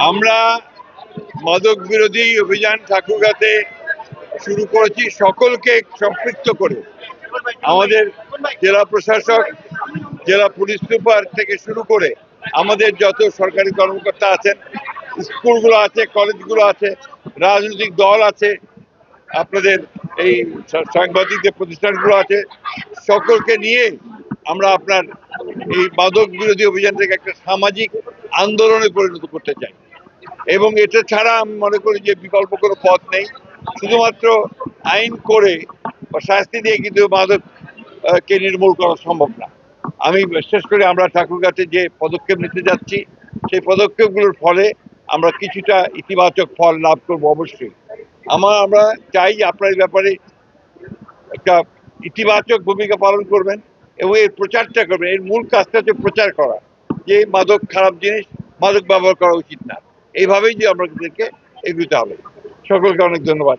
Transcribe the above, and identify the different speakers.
Speaker 1: আমরা মাদক বিরোধী অভিযান ঠাকুরগাঁতে শুরু করেছি সকলকে সম্পৃক্ত করে। আমাদের জেলা প্রশাসক, জেলা পুলিশ সুপার থেকে শুরু করে আমাদের যত সরকারি কর্মকর্তা আছেন, স্কুলগুলো আছে, কলেজগুলো আছে, রাজনৈতিক দল আছে, আপনাদের এই সাংবাদিকদের প্রতিষ্ঠানগুলো আছে, সকলকে নিয়ে আমরা আপনার এই মাদক বিরোধী অভিযানটাকে একটা সামাজিক আন্দোলনে পরিণত করতে চাই। এবং এটা ছাড়া আমি মনে করি যে বিকল্প কোনো পথ নেই। শুধুমাত্র আইন করে বা শাস্তি দিয়ে কিন্তু মাদক কে নির্মূল করা সম্ভব না। আমি বিশেষ করে আমরা ঠাকুরগাঁতে যে পদক্ষেপ নিতে যাচ্ছি, সেই পদক্ষেপগুলোর ফলে আমরা কিছুটা ইতিবাচক ফল লাভ করবো অবশ্যই। আমরা চাই আপনার ব্যাপারে একটা ইতিবাচক ভূমিকা পালন করবেন এবং এর প্রচারটা করবেন। এর মূল কাজটা হচ্ছে প্রচার করা যে মাদক খারাপ জিনিস, মাদক ব্যবহার করা উচিত না। এইভাবেই যে আমাদেরকে এগোতে হবে। সকলকে অনেক ধন্যবাদ।